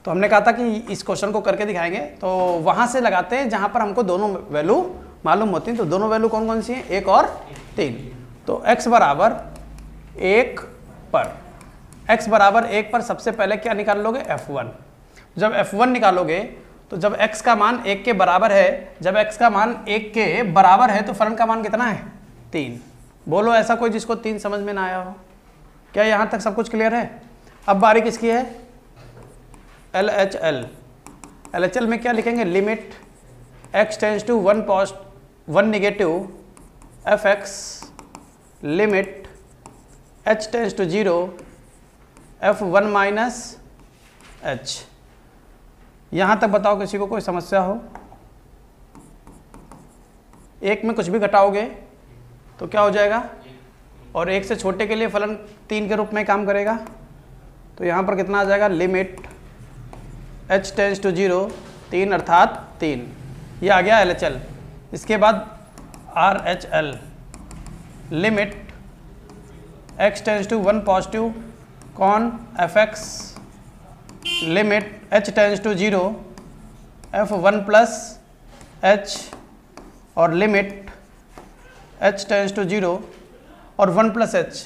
तो हमने कहा था कि इस क्वेश्चन को करके दिखाएंगे, तो वहाँ से लगाते हैं जहाँ पर हमको दोनों वैल्यू मालूम होती हैं। तो दोनों वैल्यू कौन कौन सी हैं, 1 और 3। तो x बराबर 1 पर, x बराबर 1 पर सबसे पहले क्या निकाल लोगे, f1। जब f1 निकालोगे तो जब x का मान 1 के बराबर है, जब x का मान 1 के बराबर है तो फलन का मान कितना है, 3। बोलो ऐसा कोई जिसको 3 समझ में ना आया हो। क्या यहाँ तक सब कुछ क्लियर है? अब बारी किसकी है, LHL। LHL में क्या लिखेंगे, limit x tends to 1 negative fx limit h tends to 0 f1 minus h। यहाँ तक बताओ किसी को कोई समस्या हो? एक में कुछ भी घटाओगे तो क्या हो जाएगा, और एक से छोटे के लिए फलन 3 के रूप में काम करेगा। तो यहाँ पर कितना आ जाएगा, लिमिट h टेंस टू 0 3 अर्थात 3। ये आ गया LHL। इसके बाद RHL limit x tends to 1 positive कॉन fx limit h tends to 0 f1 plus h और लिमिट h टेंस टू 0 और 1 प्लस h।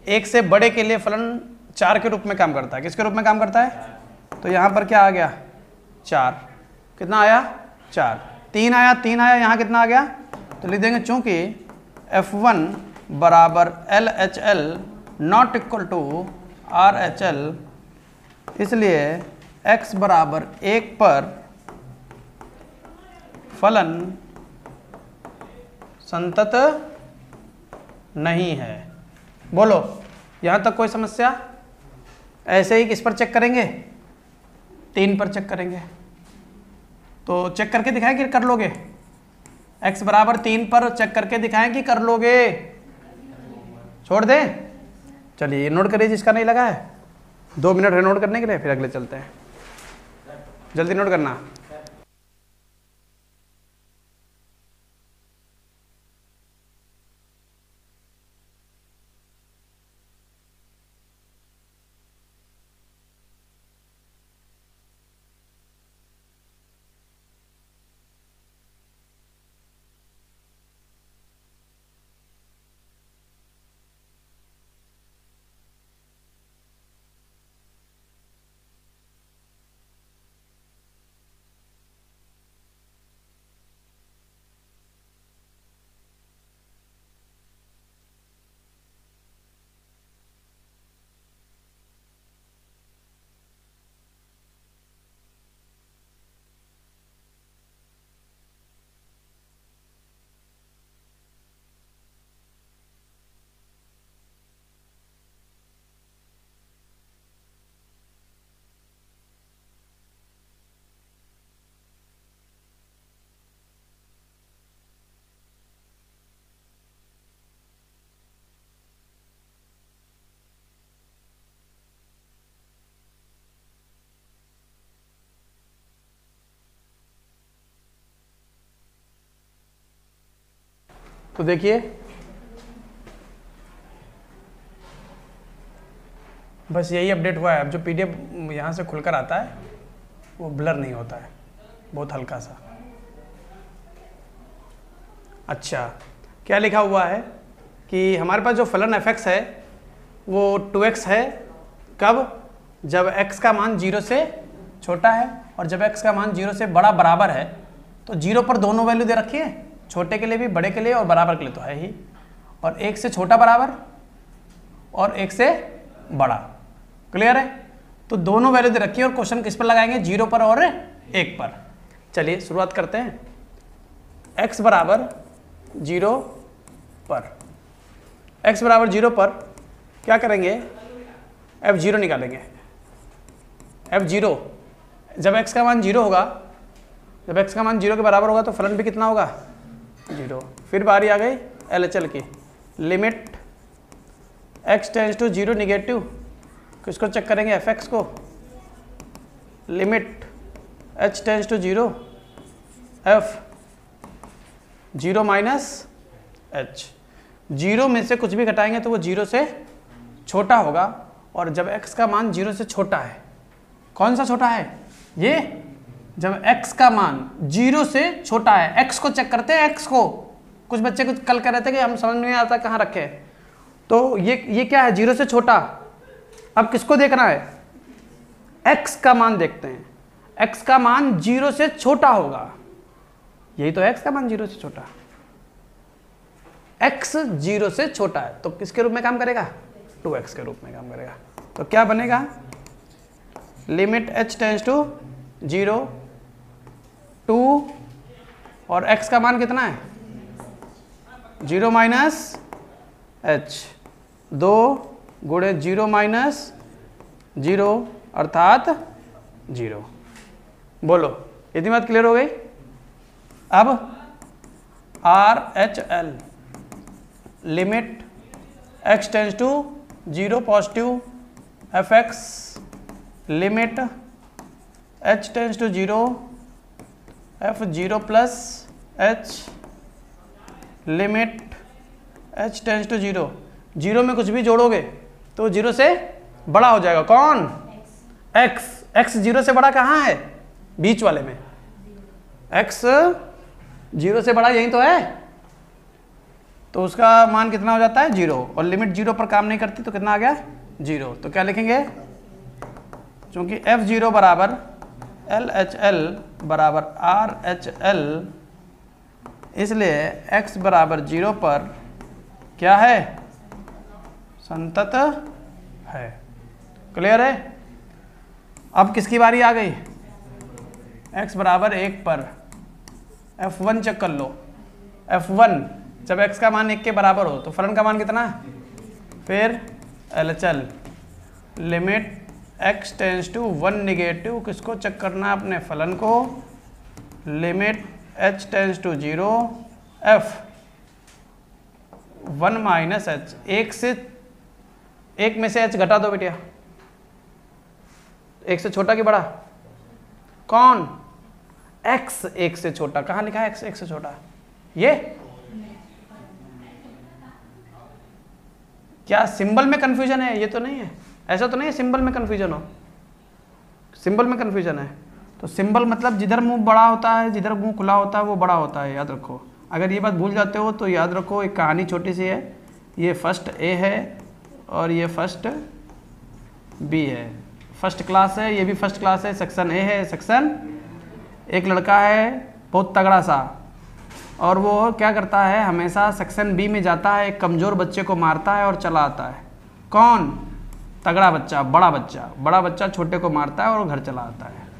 एक से बड़े के लिए फलन 4 के रूप में काम करता है। किसके रूप में काम करता है? तो यहाँ पर क्या आ गया, 4। कितना आया, 4। 3 आया, 3 आया, यहाँ कितना आ गया, तो लिख देंगे चूंकि f1 बराबर LHL not equal to RHL, इसलिए x बराबर 1 पर फलन संतत नहीं है। बोलो यहाँ तक कोई समस्या? ऐसे ही किस पर चेक करेंगे, 3 पर चेक करेंगे। तो चेक करके दिखाएं कि कर लोगे, x बराबर 3 पर चेक करके दिखाएं कि कर लोगे, छोड़ दें? चलिए नोट करिए जिसका नहीं लगा है, 2 मिनट है नोट करने के लिए, फिर अगले चलते हैं। जल्दी नोट करना। तो देखिए बस यही अपडेट हुआ है। अब जो PDF यहाँ से खुलकर आता है वो ब्लर नहीं होता है, बहुत हल्का सा। अच्छा, क्या लिखा हुआ है कि हमारे पास जो फलन fx है वो 2x है। कब? जब x का मान 0 से छोटा है और जब x का मान 0 से बड़ा बराबर है। तो 0 पर दोनों वैल्यू दे रखी है, छोटे के लिए भी, बड़े के लिए और बराबर के लिए तो है ही। और 1 से छोटा बराबर और 1 से बड़ा। क्लियर है? तो दोनों वैल्यू दे रखी है और क्वेश्चन किस पर लगाएंगे, 0 पर और 1 पर। चलिए शुरुआत करते हैं। x बराबर 0 पर, x बराबर 0 पर क्या करेंगे, f0 निकालेंगे। f0 जब x का मान 0 होगा, जब x का मान 0 के बराबर होगा तो फलन भी कितना होगा, 0। फिर बारी आ गई LHL की, limit x tends to 0 negative, किसको चेक करेंगे, fx को, limit h tends to 0 f0 minus h। 0 में से कुछ भी घटाएंगे तो वो 0 से छोटा होगा, और जब x का मान 0 से छोटा है कौन सा छोटा है? ये जब x का मान 0 से छोटा है। x को चेक करते हैं, x को। कुछ बच्चे कुछ कल कह रहे थे कि हम समझ नहीं आता कहाँ रखे, तो ये क्या है? 0 से छोटा। अब किसको देखना है? x का मान देखते हैं। x का मान 0 से छोटा होगा, यही तो है x का मान 0 से छोटा। x 0 से छोटा है तो किसके रूप में काम करेगा? 2x के रूप में काम करेगा। तो क्या बनेगा? लिमिट h टेंड्स टू 0 2 और x का मान कितना है? 0 माइनस h, 2 गुणे 0 माइनस 0 अर्थात 0। बोलो, इतनी बात क्लियर हो गई? अब RHL limit x tends to 0 positive fx limit h tends to 0 f0 plus h limit h tends to 0। 0 में कुछ भी जोड़ोगे तो 0 से बड़ा हो जाएगा। कौन? x। x 0 से बड़ा कहाँ है? बीच वाले में। x 0 से बड़ा यही तो है, तो उसका मान कितना हो जाता है? 0। और लिमिट 0 पर काम नहीं करती तो कितना आ गया? 0। तो क्या लिखेंगे? चूंकि f0 बराबर LHL बराबर RHL, इसलिए x बराबर 0 पर क्या है? संतत है। क्लियर है? अब किसकी बारी आ गई? x बराबर 1 पर f1 चेक कर लो। f1 जब x का मान 1 के बराबर हो तो फलन का मान कितना है? फिर LHL limit x tends to 1 negative, किसको चेक करना है? अपने फलन को। Limit h tends to 0 f 1 minus h। एक में से h घटा दो बेटिया। एक से छोटा कि बड़ा? कौन? x 1 से छोटा। कहाँ लिखा है x 1 से छोटा? ये क्या सिंबल में कंफ्यूजन है? ये तो नहीं है, ऐसा तो नहीं है सिंबल में कंफ्यूजन हो। सिंबल में कंफ्यूजन है तो सिंबल मतलब जिधर मुंह बड़ा होता है, जिधर मुंह खुला होता है वो बड़ा होता है, याद रखो। अगर ये बात भूल जाते हो तो याद रखो, एक कहानी छोटी सी है। ये फर्स्ट ए है और ये फर्स्ट बी है। फर्स्ट क्लास है, ये भी फर्स्ट क्लास है, सेक्शन ए है। सेक्शन एक लड़का है बहुत तगड़ा सा, और वो क्या करता है? हमेशा सेक्शन बी में जाता है, एक कमज़ोर बच्चे को मारता है और चला आता है। कौन? तगड़ा बच्चा, बड़ा बच्चा। बड़ा बच्चा छोटे को मारता है और घर चला आता है।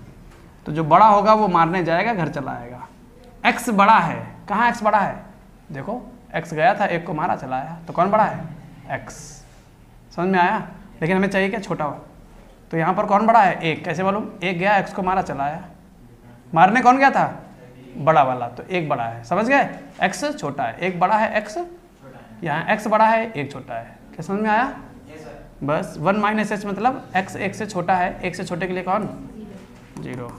तो जो बड़ा होगा वो मारने जाएगा, घर चला आएगा। x बड़ा है। कहाँ x बड़ा है? देखो x गया था, एक को मारा, चला आया, तो कौन बड़ा है? x। समझ में आया? लेकिन हमें चाहिए क्या? छोटा हो। तो यहाँ पर कौन बड़ा है? एक। कैसे मालूम? एक गया, x को मारा, चला आया। मारने कौन गया था? बड़ा वाला, तो एक बड़ा है। समझ गए? x छोटा है, एक बड़ा है, x यहाँ x बड़ा है, एक छोटा है। क्या समझ में आया? बस 1 माइनस h मतलब x 1 से छोटा है। 1 से छोटे के लिए कौन? 0।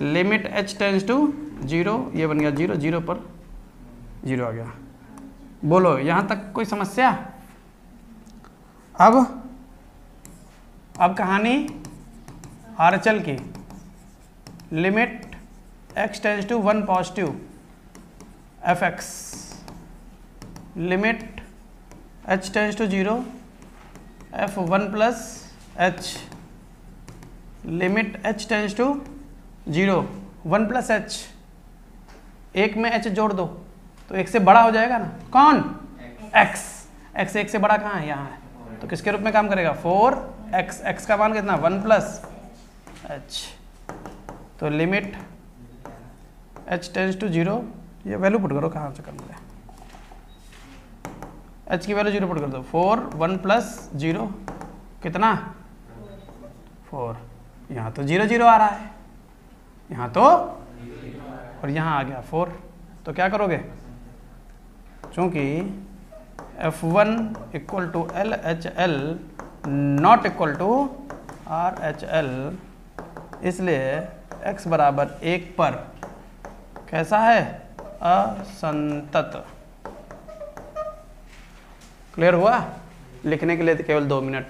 लिमिट h टेंड्स टू 0, ये बन गया 0। 0 पर 0 आ गया। बोलो, यहाँ तक कोई समस्या? अब कहानी RHL की। Limit x tends to 1 positive fx limit h tends to 0 f1 plus h limit h tends to 0 1 plus h। एक में h जोड़ दो तो एक से बड़ा हो जाएगा ना। कौन? x। x एक से बड़ा कहाँ है? यहाँ है। तो किसके रूप में काम करेगा? 4x। x का मान कितना? 1 प्लस h। तो लिमिट h टेंड्स टू 0, ये वैल्यू पुट करो, कहाँ से करना है? h की वैल्यू 0 पुट कर दो। 4 1 प्लस 0 कितना? 4। यहाँ तो 0 0 आ रहा है, यहाँ तो, और यहाँ आ गया 4। तो क्या करोगे? चूंकि f1 equal to LHL not equal to RHL, इसलिए x बराबर 1 पर कैसा है? असंतत। क्लियर हुआ? लिखने के लिए केवल 2 मिनट।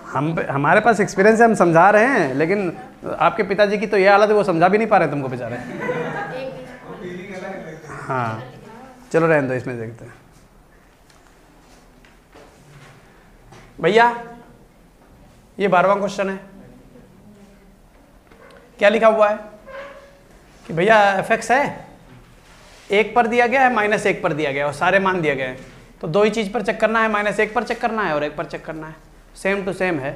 हमारे पास एक्सपीरियंस है, हम समझा रहे हैं, लेकिन आपके पिताजी की तो ये हालत है, वो समझा भी नहीं पा रहे तुमको बेचारे। हाँ चलो रहने दो, इसमें देखते हैं। भैया ये 12वां क्वेश्चन है। क्या लिखा हुआ है कि भैया एफ एक्स है, 1 पर दिया गया है, -1 पर दिया गया है और सारे मान दिए गए हैं। तो दो ही चीज़ पर चेक करना है, -1 पर चेक करना है और 1 पर चेक करना है। सेम टू सेम है।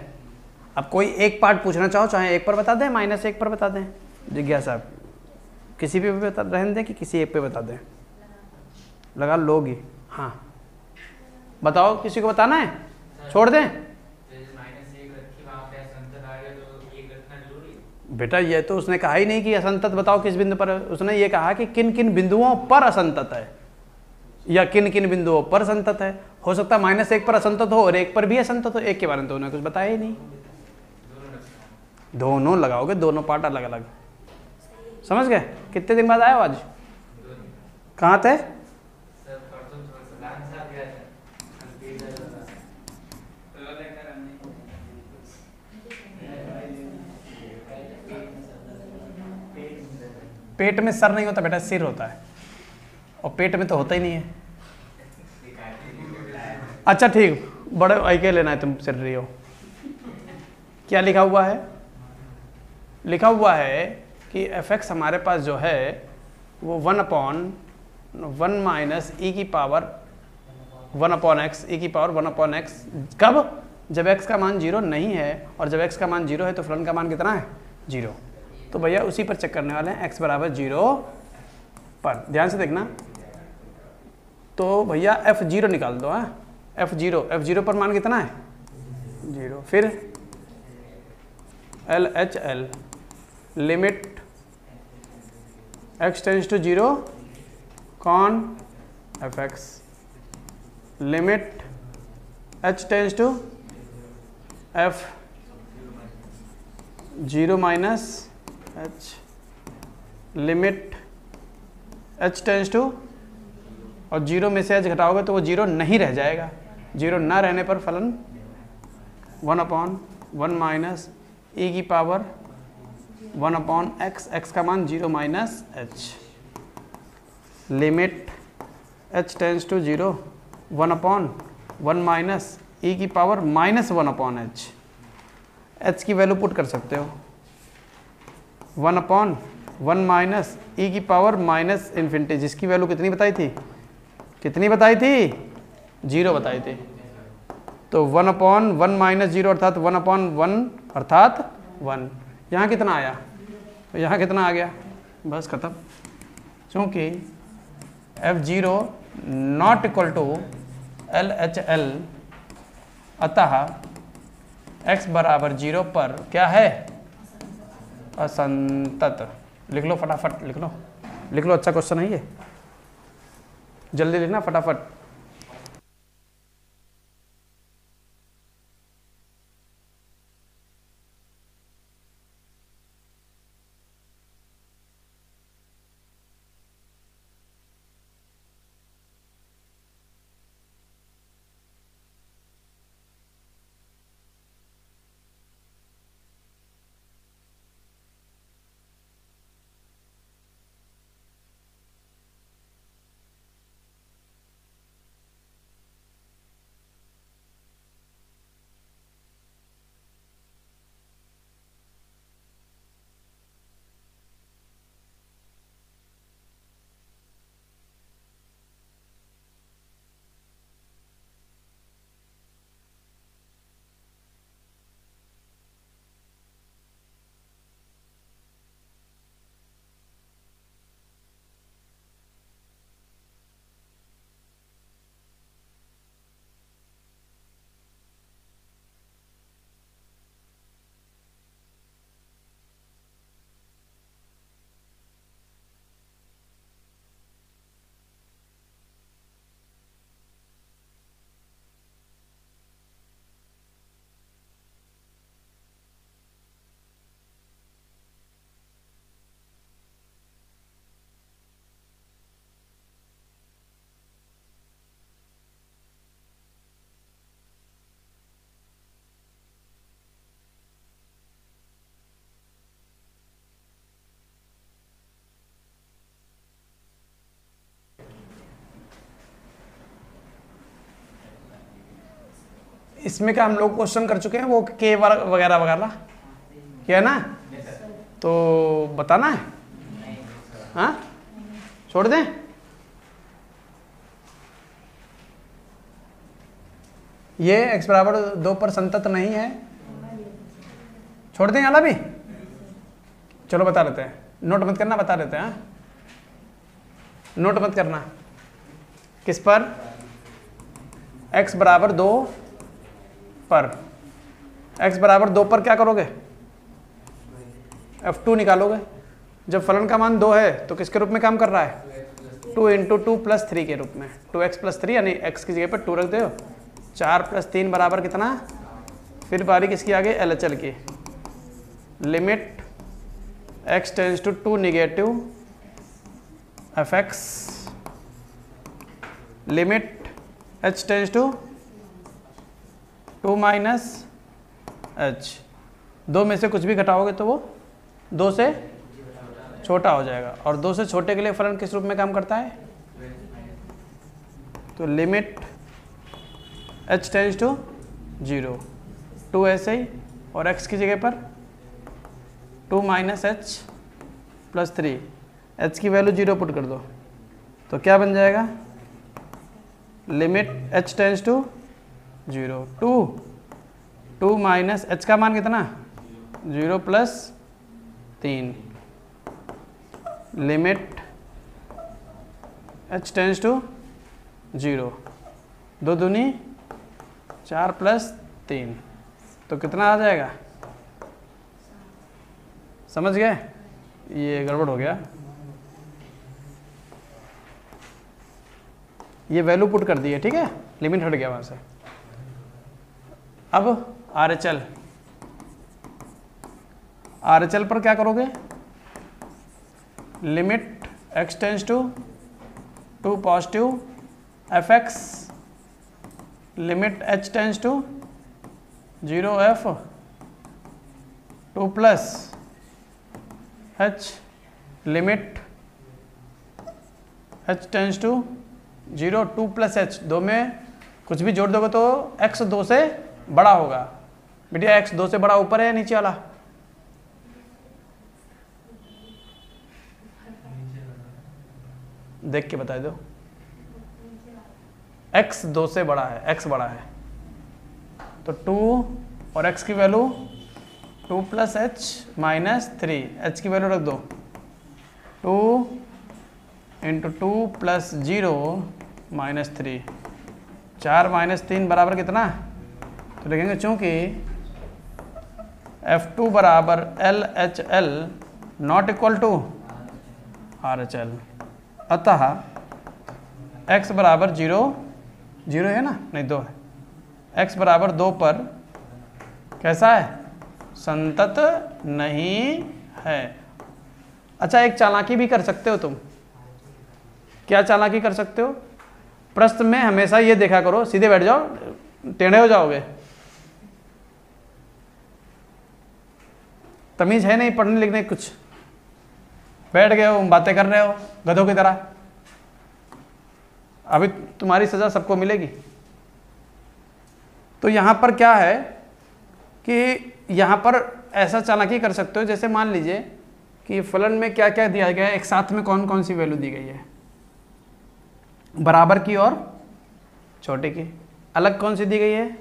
अब कोई एक पार्ट पूछना चाहो, चाहे 1 पर बता दें, -1 पर बता दें, जिज्ञासा किसी भी बता रहने दें कि किसी एक पे बता दें, लगा लोगी। हाँ बताओ, किसी को बताना है, छोड़ दें? बेटा ये तो उसने कहा ही नहीं कि असंतत बताओ किस बिंदु पर, उसने ये कहा कि किन किन बिंदुओं पर असंतत है या किन किन बिंदुओं पर संतत है। हो सकता है -1 पर असंतत हो और 1 पर भी असंतत हो, 1 के बारे में तो उन्होंने कुछ बताया ही नहीं। दोनों लगाओगे, दोनों पार्ट अलग अलग। समझ गए? कितने दिन बाद आए हो आज? कहाँ थे? पेट में सर नहीं होता बेटा, सिर होता है, और पेट में तो होता ही नहीं है। अच्छा ठीक, बड़े आई के लेना है, तुम सिर रही हो। क्या लिखा हुआ है? लिखा हुआ है कि एफ एक्स हमारे पास जो है वो 1/1 माइनस e की पावर 1/x, e की पावर 1/x। कब? जब x का मान 0 नहीं है, और जब x का मान 0 है तो फलन का मान कितना है? 0। तो भैया उसी पर चेक करने वाले हैं, x बराबर 0 पर। ध्यान से देखना। तो भैया f0 निकाल दो। हाँ f0 पर मान कितना है? 0। फिर LHL limit x tends to 0 कॉन fx, limit h tends to f0 minus h, limit h tends to, और 0 में से h घटाओगे तो वो 0 नहीं रह जाएगा। 0 ना रहने पर फलन 1/1 माइनस e की पावर 1/x, x का मान 0 minus h, limit h tends to 0 1/1 minus e की पावर -1/h। h की वैल्यू पुट कर सकते हो, 1/1 माइनस e की पावर -∞, जिसकी वैल्यू कितनी बताई थी? कितनी बताई थी? 0 बताई थी। तो 1/1 माइनस 0 अर्थात 1/1 अर्थात 1। यहाँ कितना आया? तो यहाँ कितना आ गया? बस खत्म। क्योंकि f0 not equal to LHL, अतः x बराबर 0 पर क्या है? असंतत। लिख लो फटाफट, लिख लो, लिख लो। अच्छा क्वेश्चन है ये, जल्दी लिखना फटाफट। इसमें क्या हम लोग क्वेश्चन कर चुके हैं वो के वगैरह वगैरह, क्या है ना, तो बताना है, हाँ छोड़ दें। ये x बराबर 2 पर संतत नहीं है, छोड़ दें वाला भी, चलो बता देते हैं, नोट मत करना, बता देते हैं, हाँ नोट मत करना। किस पर? x बराबर 2 पर, x बराबर 2 पर क्या करोगे? f2 निकालोगे। जब फलन का मान 2 है तो किसके रूप में काम कर रहा है? 2 इंटू 2 प्लस 3 के रूप में, 2x प्लस 3 यानी x की जगह पर 2 रख दो, 4 प्लस 3 बराबर कितना? फिर बारी किसकी आगे? LHL की। Limit x tends to 2 negative fx, limit h tends to 2 minus h, 2 में से कुछ भी घटाओगे तो वो 2 से छोटा हो जाएगा, और 2 से छोटे के लिए फलन किस रूप में काम करता है? तो लिमिट h टेंस टू 0, 2 ऐसे ही, और x की जगह पर 2 माइनस h प्लस 3, h की वैल्यू 0 पुट कर दो तो क्या बन जाएगा? Limit h tends to 0, 2 minus h का मान कितना? 0 plus 3, limit h tends to 0, 2 दूनी 4 प्लस 3, तो कितना आ जाएगा? समझ गए? ये गड़बड़ हो गया, ये वैल्यू पुट कर दी है, ठीक है, लिमिट हट गया वहां से। अब RHL, RHL पर क्या करोगे? Limit x tends to 2 positive fx, limit h tends to 0 f, 2 plus h, limit h tends to 0, 2 plus h, 2 में कुछ भी जोड़ दोगे तो x 2 से बड़ा होगा। बेटिया x 2 से बड़ा ऊपर है या नीचे वाला? देख के बता दो। x 2 से बड़ा है, x बड़ा है तो 2 और x की value 2 plus h minus 3, h की वैल्यू रख दो 2 इंटू 2 प्लस 0 माइनस 3, 4 माइनस 3 बराबर कितना? तो लिखेंगे चूंकि F2 बराबर LHL not equal to RHL, अतः x बराबर 0 है ना, नहीं 2 है, x बराबर 2 पर कैसा है? संतत नहीं है। अच्छा, एक चालाकी भी कर सकते हो तुम। क्या चालाकी कर सकते हो? प्रश्न में हमेशा ये देखा करो, सीधे बैठ जाओ, टेढ़े हो जाओगे, तमीज है नहीं पढ़ने लिखने कुछ, बैठ गए हो बातें कर रहे हो गधों की तरह, अभी तुम्हारी सजा सबको मिलेगी। तो यहां पर क्या है कि यहां पर ऐसा चालाकी कर सकते हो, जैसे मान लीजिए कि फलन में क्या क्या दिया गया है, एक साथ में कौन कौन सी वैल्यू दी गई है, बराबर की और छोटे की, अलग कौन सी दी गई है?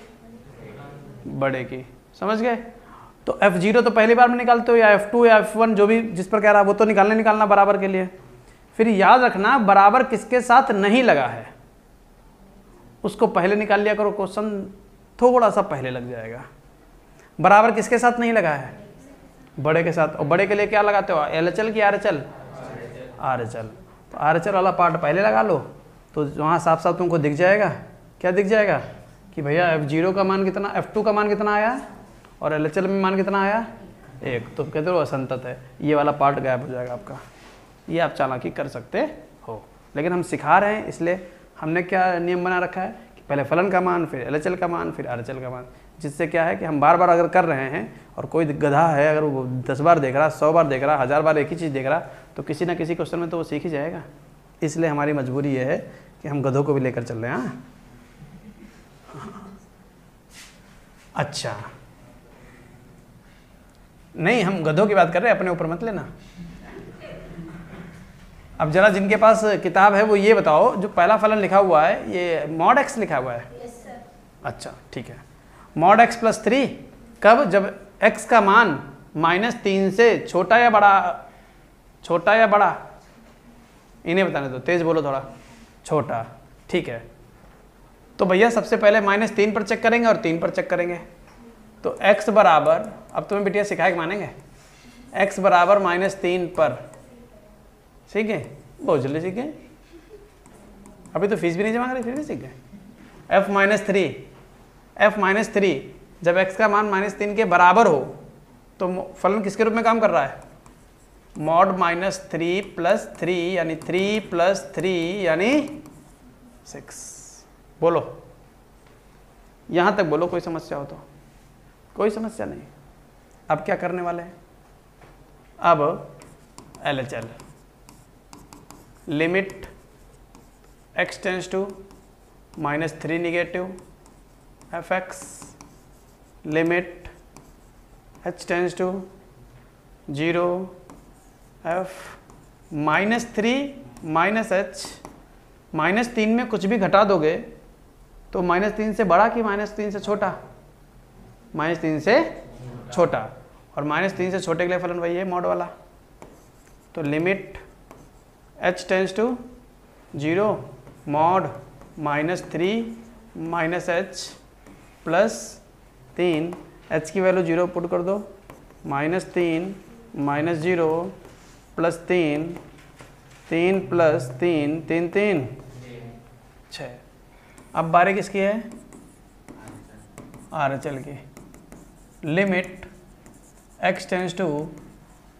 बड़े की। समझ गए? तो F0 तो पहली बार में निकालते हो, या F2 या F1 जो भी जिस पर कह रहा है वो तो निकालना बराबर के लिए। फिर याद रखना बराबर किसके साथ नहीं लगा है उसको पहले निकाल लिया करो, क्वेश्चन थोड़ा सा पहले लग जाएगा। बराबर किसके साथ नहीं लगा है? बड़े के साथ। और बड़े के लिए क्या लगाते हो? LHL की RHL? RHL। तो RHL वाला पार्ट पहले लगा लो तो वहाँ साफ साफ तुमको दिख जाएगा। क्या दिख जाएगा? कि भैया F0 का मान कितना, F2 का मान कितना आया और LHL में मान कितना आया? 1। तो कहते हो असंतत है, ये वाला पार्ट गायब हो जाएगा आपका। ये आप चालाकी कर सकते हो, लेकिन हम सिखा रहे हैं इसलिए हमने क्या नियम बना रखा है कि पहले फलन का मान, फिर LHL का मान, फिर RHL का मान, जिससे क्या है कि हम बार बार अगर कर रहे हैं और कोई गधा है अगर वो 10 बार देख रहा, 100 बार देख रहा, 1000 बार एक ही चीज़ देख रहा, तो किसी ना किसी क्वेश्चन में तो वो सीख ही जाएगा। इसलिए हमारी मजबूरी ये है कि हम गधों को भी लेकर चल रहे हैं। अच्छा, नहीं हम गधों की बात कर रहे हैं, अपने ऊपर मत लेना। अब जरा जिनके पास किताब है वो ये बताओ, जो पहला फलन लिखा हुआ है ये मॉड x लिखा हुआ है? Yes sir. अच्छा ठीक है। मॉड x प्लस 3 कब? जब x का मान -3 से छोटा या बड़ा? छोटा या बड़ा? इन्हें बताने दो, तेज बोलो थोड़ा। छोटा, ठीक है। तो भैया सबसे पहले -3 पर चेक करेंगे और 3 पर चेक करेंगे। तो x बराबर, अब तुम्हें बिटिया सिखाए मानेंगे, x बराबर -3 पर, ठीक है? बहुत जल्दी सीख गए, अभी तो फीस भी नहीं जमा करी फिर भी सीख गए। f-3 जब x का मान -3 के बराबर हो तो फलन किसके रूप में काम कर रहा है? मॉड -3 प्लस 3 यानी 3 प्लस 3 यानी 6। बोलो, यहां तक बोलो, कोई समस्या हो तो? कोई समस्या नहीं। अब क्या करने वाले हैं? अब LHL, limit x tends to -3 negative fx, limit h tends to 0 f -3 -h, -3 में कुछ भी घटा दोगे तो -3 से बड़ा कि -3 से छोटा? -3 से छोटा, और -3 से छोटे के लिए फलन वही है मॉड वाला। तो limit h tends to 0 mod -3 -h plus 3, h की वैल्यू 0 पुट कर दो, -3 -0 प्लस 3, 3 प्लस 3, 3 3 6। अब बारी किसकी है? RHL की। Limit x tends to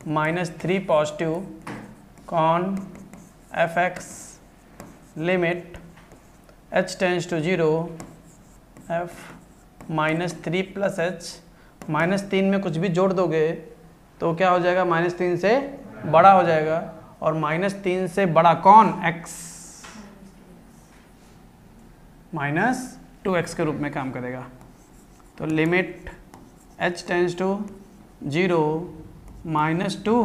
-3 positive कॉन fx, limit h tends to 0 f -3 plus h, -3 में कुछ भी जोड़ दोगे तो क्या हो जाएगा? -3 से बड़ा हो जाएगा, और -3 से बड़ा कौन? x, -2x के रूप में काम करेगा। तो लिमिट h टेंस टू 0 -2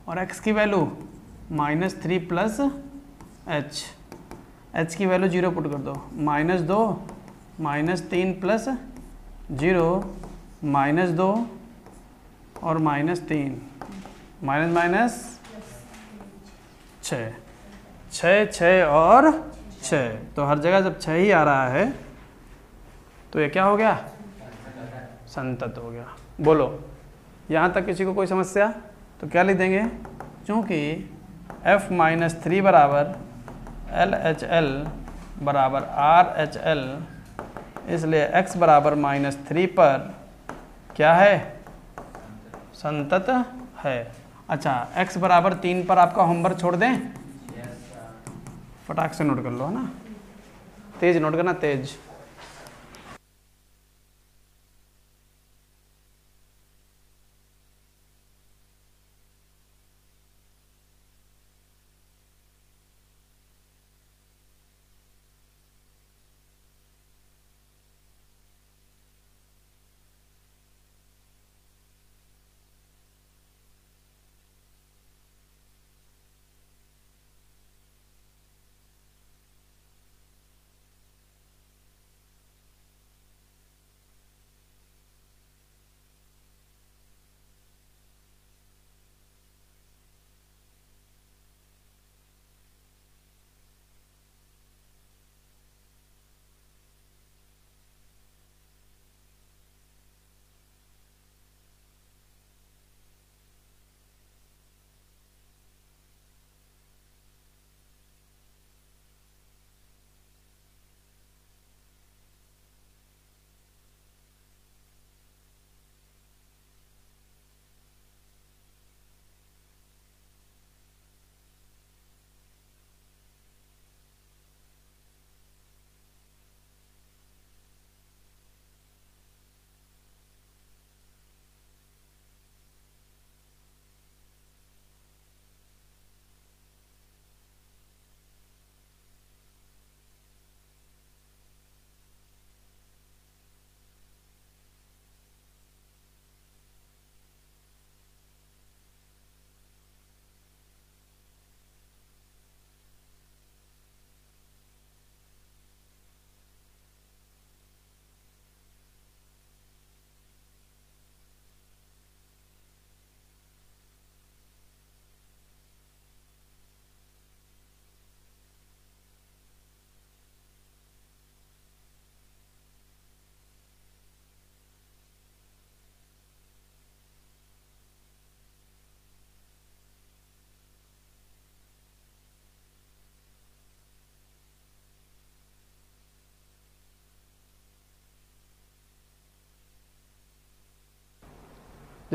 और x की वैल्यू -3 प्लस h, h की वैल्यू 0 पुट कर दो, -2 -3 प्लस 0 -2 और -3 माइनस 6, 6 6 और 6। तो हर जगह जब 6 ही आ रहा है तो ये क्या हो गया? संतत हो गया। बोलो, यहाँ तक किसी को कोई समस्या? तो क्या लिख देंगे? चूँकि f-3 बराबर LHL बराबर RHL, इसलिए x बराबर -3 पर क्या है? संतत है। अच्छा, x बराबर 3 पर आपका होमवर्क छोड़ दें? फटाक से नोट कर लो, है ना? तेज नोट करना, तेज।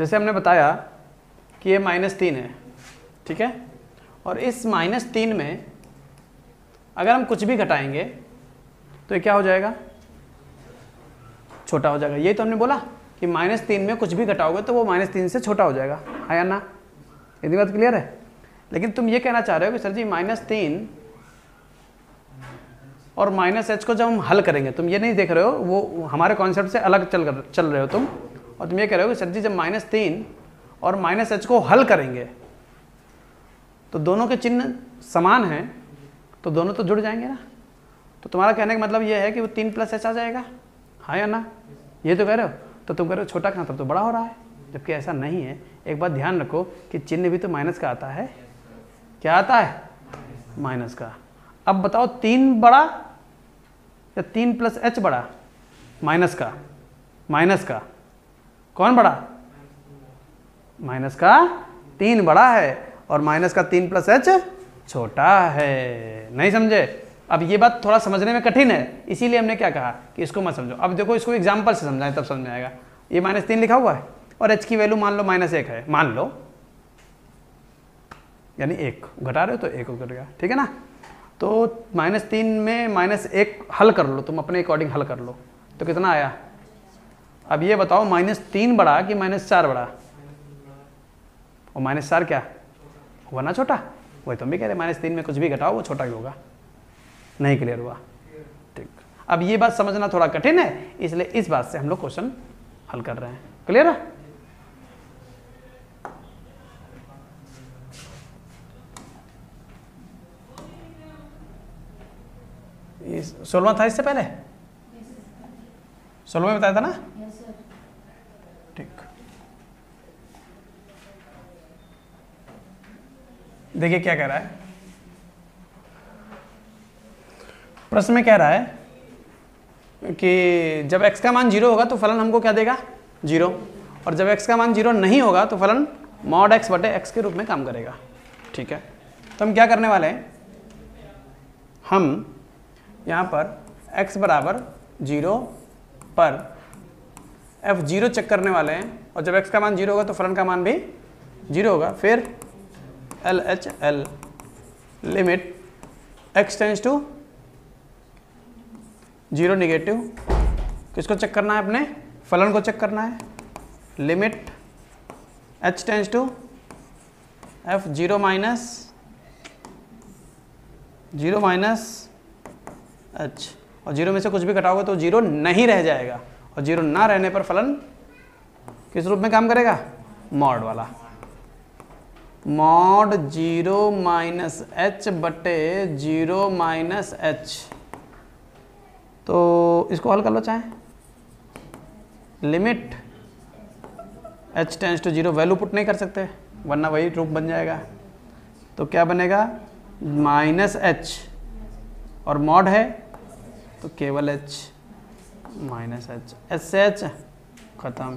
जैसे हमने बताया कि ये -3 है, ठीक है, और इस -3 में अगर हम कुछ भी घटाएंगे तो ये क्या हो जाएगा, छोटा हो जाएगा। यही तो हमने बोला कि -3 में कुछ भी घटाओगे तो वो -3 से छोटा हो जाएगा, है या ना? इतनी बात क्लियर है। लेकिन तुम ये कहना चाह रहे हो कि सर जी -3 और -h को जब हम हल करेंगे, तुम ये नहीं देख रहे हो, वो हमारे कॉन्सेप्ट से अलग चल रहे हो तुम, और तुम ये कह रहे हो कि सर जी जब -3 और -h को हल करेंगे तो दोनों के चिन्ह समान हैं, तो दोनों तो जुड़ जाएंगे ना। तो तुम्हारा कहने का मतलब ये है कि वो 3 + h आ जाएगा, हाँ या ना? ये तो कह रहे हो। तो तुम कह रहे हो छोटा कहाँ, तब तो बड़ा हो रहा है, जबकि ऐसा नहीं है। एक बात ध्यान रखो कि चिन्ह भी तो माइनस का आता है। क्या आता है? माइनस का। अब बताओ 3 बड़ा या 3 + h बड़ा? माइनस का। माइनस का कौन बड़ा? माइनस का 3 बड़ा है और माइनस का 3 + h छोटा है। नहीं समझे? अब ये बात थोड़ा समझने में कठिन है, इसीलिए हमने क्या कहा कि इसको मत समझो। अब देखो इसको एग्जाम्पल से समझाएं तब समझ में आएगा। ये -3 लिखा हुआ है और h की वैल्यू मान लो -1 है, मान लो, यानी 1 घटा रहे हो तो 1 घट गया, ठीक है ना। तो -3 में -1 हल कर लो, तुम अपने अकॉर्डिंग हल कर लो, तो कितना आया? अब ये बताओ -3 बड़ा कि -4 बड़ा? और -4 क्या हुआ ना, छोटा। वही तुम भी कह रहे -3 में कुछ भी घटाओ वो छोटा ही होगा। नहीं क्लियर हुआ? ठीक। अब ये बात समझना थोड़ा कठिन है, इसलिए इस बात से हम लोग क्वेश्चन हल कर रहे हैं। क्लियर है? ये 16वां था इससे पहले? 16वां में बताया था ना? ठीक। देखिए क्या कह रहा है प्रश्न में। कह रहा है कि जब x का मान 0 होगा तो फलन हमको क्या देगा? 0। और जब x का मान 0 नहीं होगा तो फलन mod x बटे x के रूप में काम करेगा। ठीक है, तो हम क्या करने वाले हैं, हम यहाँ पर x बराबर 0 पर f0 चेक करने वाले हैं, और जब x का मान 0 होगा तो फलन का मान भी 0 होगा। फिर LHL limit x tends to 0 negative, किसको चेक करना है? अपने फलन को चेक करना है। Limit h tends to f0 minus h, और 0 में से कुछ भी घटाओगे तो 0 नहीं रह जाएगा, और 0 ना रहने पर फलन किस रूप में काम करेगा? मॉड वाला। मॉड 0 माइनस h बटे 0 माइनस h। तो इसको हल कर लो चाहे। Limit h tends to 0, value put नहीं कर सकते वरना वही रूप बन जाएगा। तो क्या बनेगा? -h, और मॉड है तो केवल h, -h, h से h खत्म।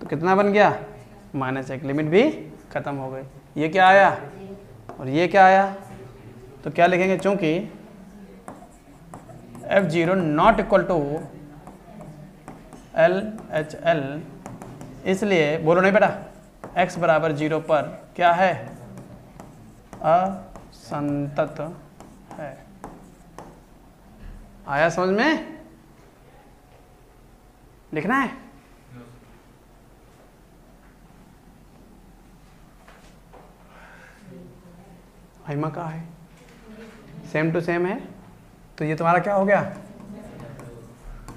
तो कितना बन गया? -1। लिमिट भी खत्म हो गई। ये क्या आया और ये क्या आया? तो क्या लिखेंगे? चूंकि f0 not equal to LHL, इसलिए बोलो नहीं बेटा, x बराबर 0 पर क्या है? असंतत है। आया समझ में? लिखना है? हाइमा का है, सेम टू सेम है। तो ये तुम्हारा क्या हो गया?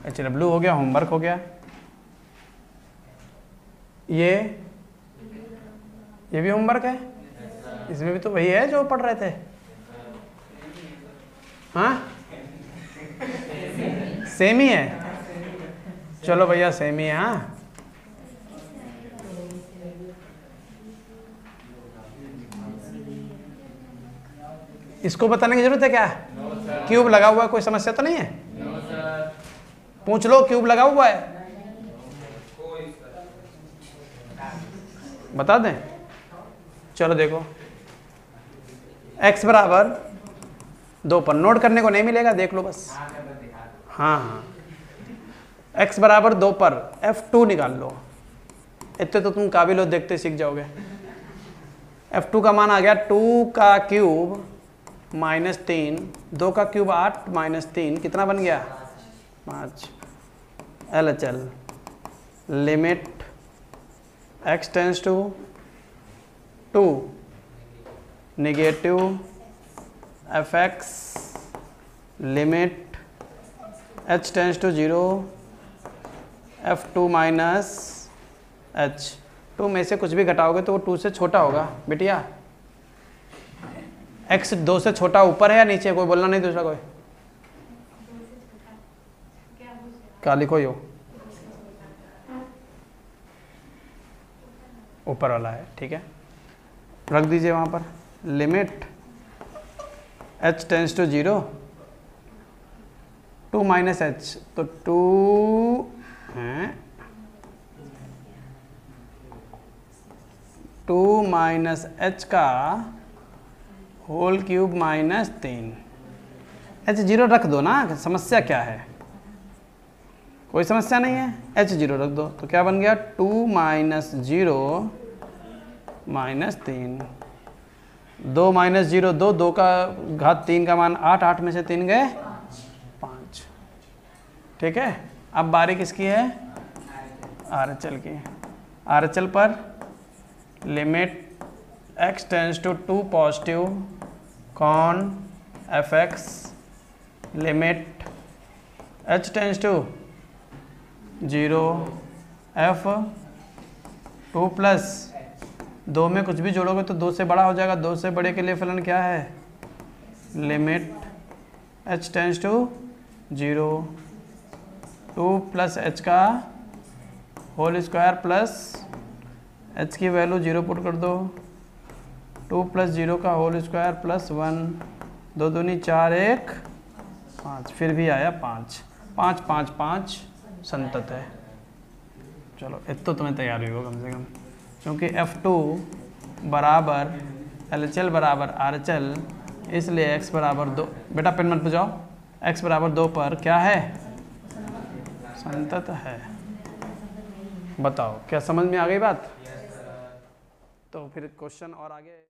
HW हो गया, होमवर्क हो गया। ये भी होमवर्क है, इसमें भी तो वही है जो पढ़ रहे थे। हाँ, सेम ही है। चलो भैया सेम ही है। हाँ, इसको बताने की जरूरत है क्या? क्यूब लगा हुआ है, कोई समस्या तो नहीं है? पूछ लो, क्यूब लगा हुआ है, बता दें। चलो देखो, x बराबर 2 पर, नोट करने को नहीं मिलेगा, देख लो बस। हाँ हाँ, x बराबर 2 पर f2 निकाल लो। इतने तो तुम काबिल हो, देखते सीख जाओगे। F2 का मान आ गया 2 का क्यूब माइनस 3, 2 का क्यूब 8 माइनस 3 कितना बन गया 5। LHL limit x tends to 2 negative fx limit h tends to 0 f2 minus h। 2 में से कुछ भी घटाओगे तो वो 2 से छोटा होगा बेटिया। x 2 से छोटा ऊपर है या नीचे, कोई बोलना नहीं दूसरा कोई, क्या लिखो यो ऊपर वाला है, ठीक है रख दीजिए वहाँ पर। Limit h tends to 0 2 minus h, तो 2 हैं 2 माइनस h का होल क्यूब माइनस 3। h 0 रख दो ना, समस्या क्या है, कोई समस्या नहीं है, h 0 रख दो। तो क्या बन गया 2 माइनस 0 माइनस 3, 2 माइनस 0 2, 2 का घात 3 का मान 8, 8 में से 3 गए 5, ठीक है। अब बारी किसकी है RHL की। RHL पर limit x tends to 2 positive कॉन fx limit h tends to 0 f 2 plus 2 में कुछ भी जोड़ोगे तो 2 से बड़ा हो जाएगा, 2 से बड़े के लिए फलन क्या है limit h tends to 0 2 plus h का होल स्क्वायर प्लस h की वैल्यू 0 पुट कर दो, 2 प्लस 0 का होल स्क्वायर प्लस 1, 2 दूनी 4 1 5, फिर भी आया 5, 5 5 5 संतत है। चलो इतना तो तुम्हें तैयार होगा कम से कम, क्योंकि F2 बराबर LHL बराबर RHL, इसलिए x बराबर 2, बेटा पेन मत बजाओ, x बराबर 2 पर क्या है संतत है। बताओ क्या समझ में आ गई बात। तो फिर क्वेश्चन और आगे